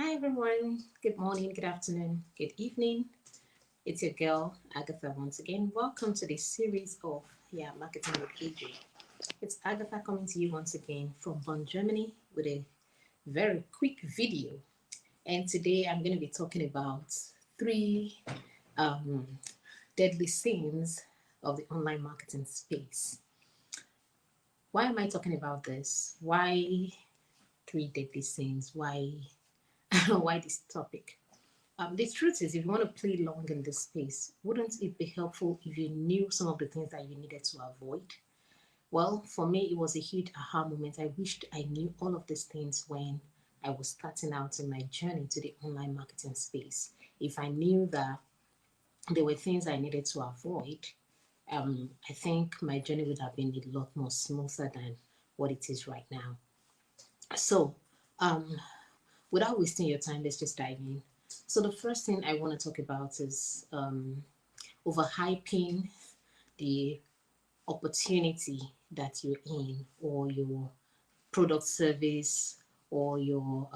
Hi everyone. Good morning, good afternoon, good evening. It's your girl Agatha once again. Welcome to this series of Marketing with AJ. It's Agatha coming to you once again from Bonn, Germany with a very quick video. And today I'm going to be talking about three um, deadly sins of the online marketing space. Why am I talking about this? Why three deadly sins? Why why this topic? The truth is, if you want to play long in this space, wouldn't it be helpful if you knew some of the things that you needed to avoid? Well, for me, it was a huge aha moment. I wished I knew all of these things when I was starting out in my journey to the online marketing space. If I knew that there were things I needed to avoid, I think my journey would have been a lot more smoother than what it is right now. So, um, without wasting your time, let's just dive in. So, the first thing I want to talk about is overhyping the opportunity that you're in, or your product service, or your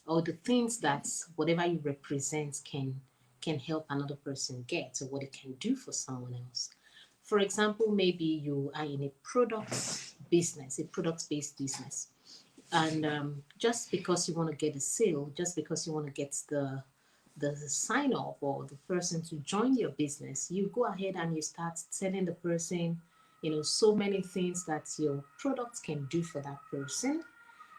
or the things that whatever you represent can help another person get, or what it can do for someone else. For example, maybe you are in a product based business, and just because you want to get a sale, just because you want to get the sign up or the person to join your business, you go ahead and you start telling the person, so many things that your product can do for that person,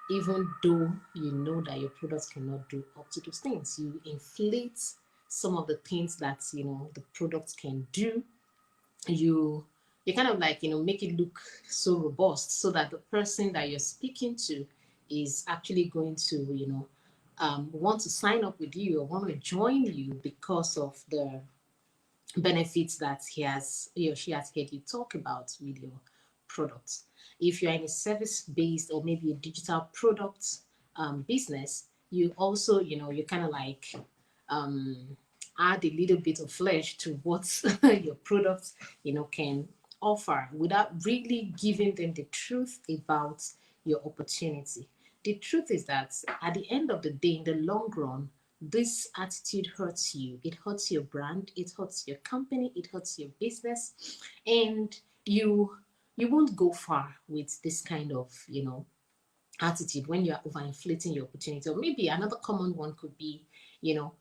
even though you know that your products cannot do up to those things. You inflate some of the things that the products can do. You you kind of like make it look so robust, so that the person that you're speaking to is actually going to want to sign up with you or want to join you because of the benefits that he or she has heard you talk about with your products. If you're in a service based or maybe a digital product business, you also you kind of like um, add a little bit of flesh to what your products can offer, without really giving them the truth about your opportunity. The truth is that at the end of the day, in the long run, this attitude hurts you. It hurts your brand, it hurts your company, it hurts your business, and you won't go far with this kind of attitude when you are overinflating your opportunity. Or maybe another common one could be, you know,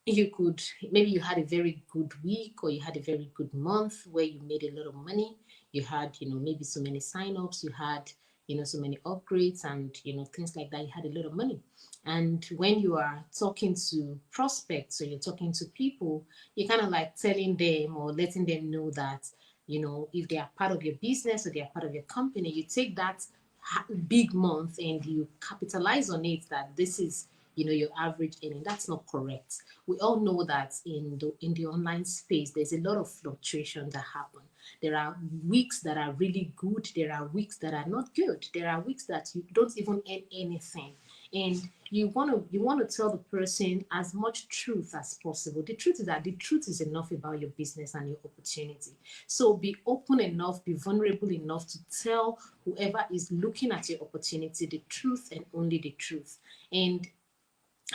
you could, maybe you had a very good week, or you had a very good month where you made a lot of money. You had, maybe so many signups, you had, so many upgrades, and things like that. You had a lot of money. And when you are talking to prospects, or you're talking to people, you're kind of like telling them or letting them know that, if they are part of your business or they are part of your company, you take that big month and you capitalize on it, that this is your average earning. That's not correct. We all know that in the online space, there's a lot of fluctuation that happen. There are weeks that are really good, there are weeks that are not good, there are weeks that you don't even earn anything. And you want to tell the person as much truth as possible. The truth is that the truth is enough about your business and your opportunity. So be open enough, be vulnerable enough to tell whoever is looking at your opportunity the truth and only the truth. And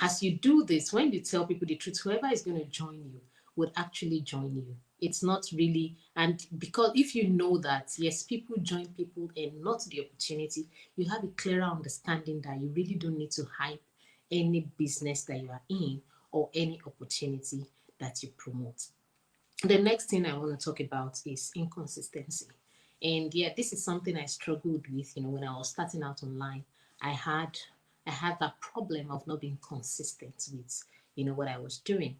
as you do this, when you tell people the truth, whoever is going to join you would actually join you. It's not really, and because if you know that, yes, people join people and not the opportunity, you have a clearer understanding that you really don't need to hype any business that you are in or any opportunity that you promote. The next thing I want to talk about is inconsistency. And yeah, this is something I struggled with, when I was starting out online. I had I had that problem of not being consistent with, what I was doing.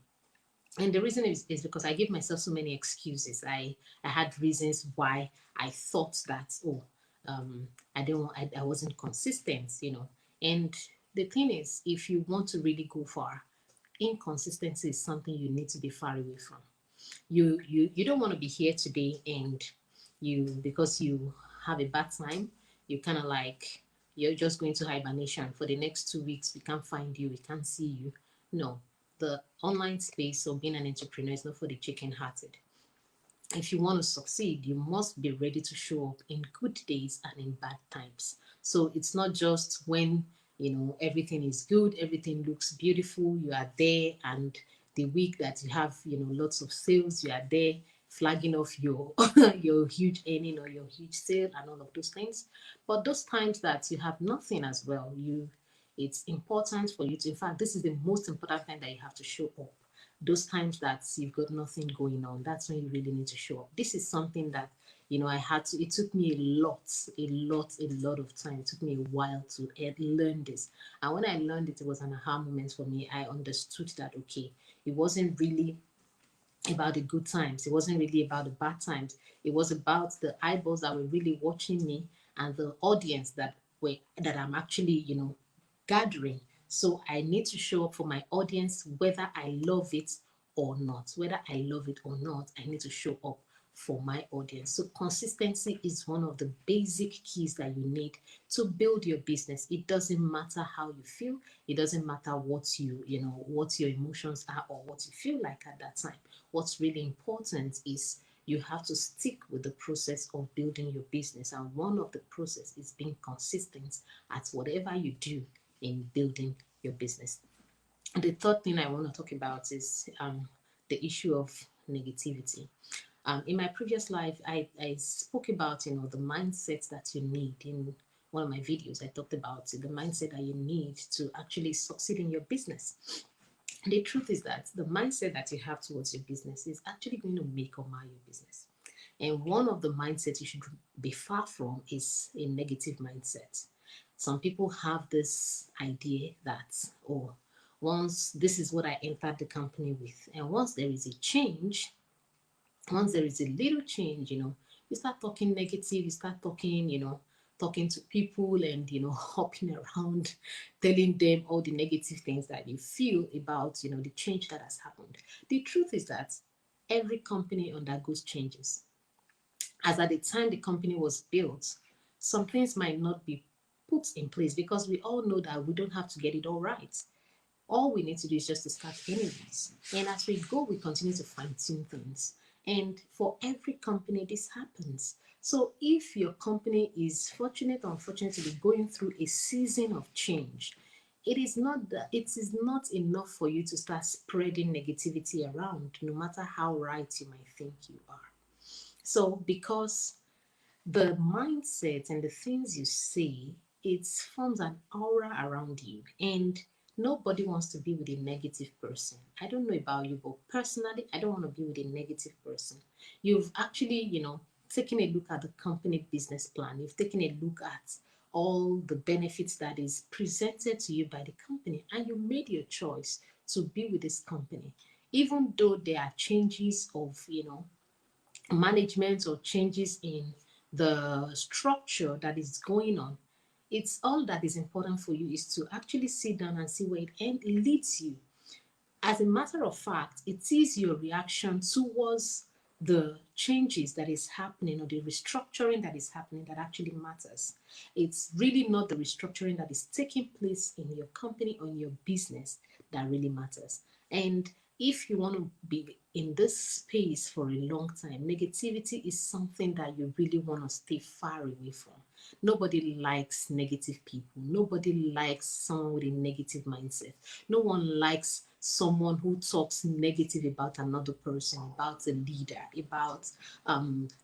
And the reason is because I gave myself so many excuses. I had reasons why I thought that, I don't I wasn't consistent, And the thing is, if you want to really go far, inconsistency is something you need to be far away from. You don't want to be here today, and because you have a bad time, you kind of like, you're just going to hibernation for the next 2 weeks. We can't find you, we can't see you. No, the online space of being an entrepreneur is not for the chicken hearted. If you want to succeed, you must be ready to show up in good days and in bad times. So it's not just when everything is good, everything looks beautiful, you are there, and the week that you have, lots of sales, you are there flagging off your your huge earning or your huge sale and all of those things. But those times that you have nothing as well, it's important for you to, in fact, this is the most important thing, that you have to show up. Those times that you've got nothing going on, that's when you really need to show up. This is something that I had to, it took me a lot of time. It took me a while to learn this. And when I learned it, it was an aha moment for me. I understood that, okay, it wasn't really about the good times. It wasn't really about the bad times. It was about the eyeballs that were really watching me, and the audience that I'm actually, gathering. So I need to show up for my audience, whether I love it or not. Whether I love it or not, I need to show up for my audience. So consistency is one of the basic keys that you need to build your business. It doesn't matter how you feel. It doesn't matter what your emotions are or what you feel like at that time. What's really important is you have to stick with the process of building your business. And one of the process is being consistent at whatever you do in building your business. And the third thing I want to talk about is the issue of negativity. In my previous life, I spoke about the mindset that you need. In one of my videos, I talked about the mindset that you need to actually succeed in your business. And the truth is that the mindset that you have towards your business is actually going to make or mar your business. And one of the mindsets you should be far from is a negative mindset. Some people have this idea that, oh, once this is what I entered the company with, and once there is a change, once there is a little change, you start talking negative, you start talking, talking to people and, hopping around, telling them all the negative things that you feel about, the change that has happened. The truth is that every company undergoes changes. As at the time the company was built, some things might not be put in place because we all know that we don't have to get it all right. All we need to do is just to start anyways. And as we go, we continue to fine tune things. And for every company, this happens. So if your company is fortunate or unfortunate to be going through a season of change, it is not enough for you to start spreading negativity around, no matter how right you might think you are. So because the mindset and the things you say, it forms an aura around you, and nobody wants to be with a negative person. I don't know about you, but personally, I don't want to be with a negative person. You've actually, taken a look at the company business plan. You've taken a look at all the benefits that is presented to you by the company, and you made your choice to be with this company, even though there are changes of, management or changes in the structure that is going on. It's all that is important for you is to actually sit down and see where it leads you. As a matter of fact, it is your reaction towards the changes that is happening or the restructuring that is happening that actually matters. It's really not the restructuring that is taking place in your company or in your business that really matters. And if you want to be in this space for a long time, negativity is something that you really want to stay far away from. Nobody likes negative people. Nobody likes someone with a negative mindset. No one likes someone who talks negative about another person, about a leader, about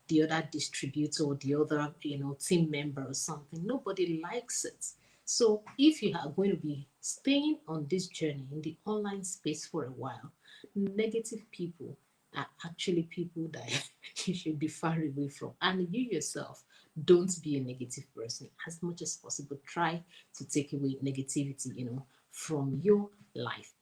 the other distributor or the other team member or something. Nobody likes it. So if you are going to be staying on this journey in the online space for a while, negative people are actually people that you should be far away from. And you yourself, don't be a negative person. As much as possible, try to take away negativity, from your life.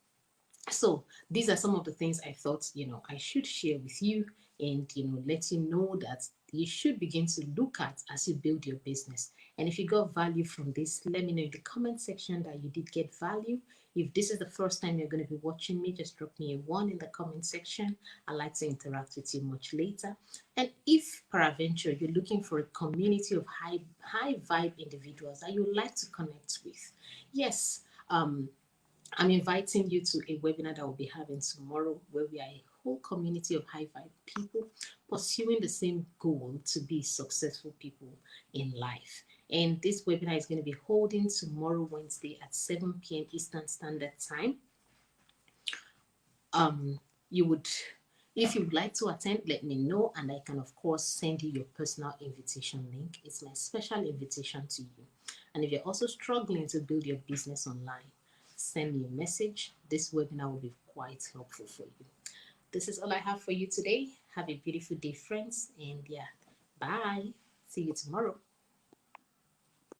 So these are some of the things I thought, I should share with you, and, let you know that you should begin to look at as you build your business. And if you got value from this, let me know in the comment section that you did get value. If this is the first time you're going to be watching me, just drop me a 1 in the comment section. I'd like to interact with you much later. And if peradventure you're looking for a community of high vibe individuals that you would like to connect with, yes, I'm inviting you to a webinar that we'll be having tomorrow, where we are a whole community of high vibe people pursuing the same goal to be successful people in life. And this webinar is going to be holding tomorrow, Wednesday at 7 p.m. Eastern Standard Time. You would, if you would like to attend, let me know, and I can of course send you your personal invitation link. It's my special invitation to you. And if you're also struggling to build your business online, send me a message. This webinar will be quite helpful for you. This is all I have for you today. Have a beautiful day, friends, and yeah, bye. See you tomorrow.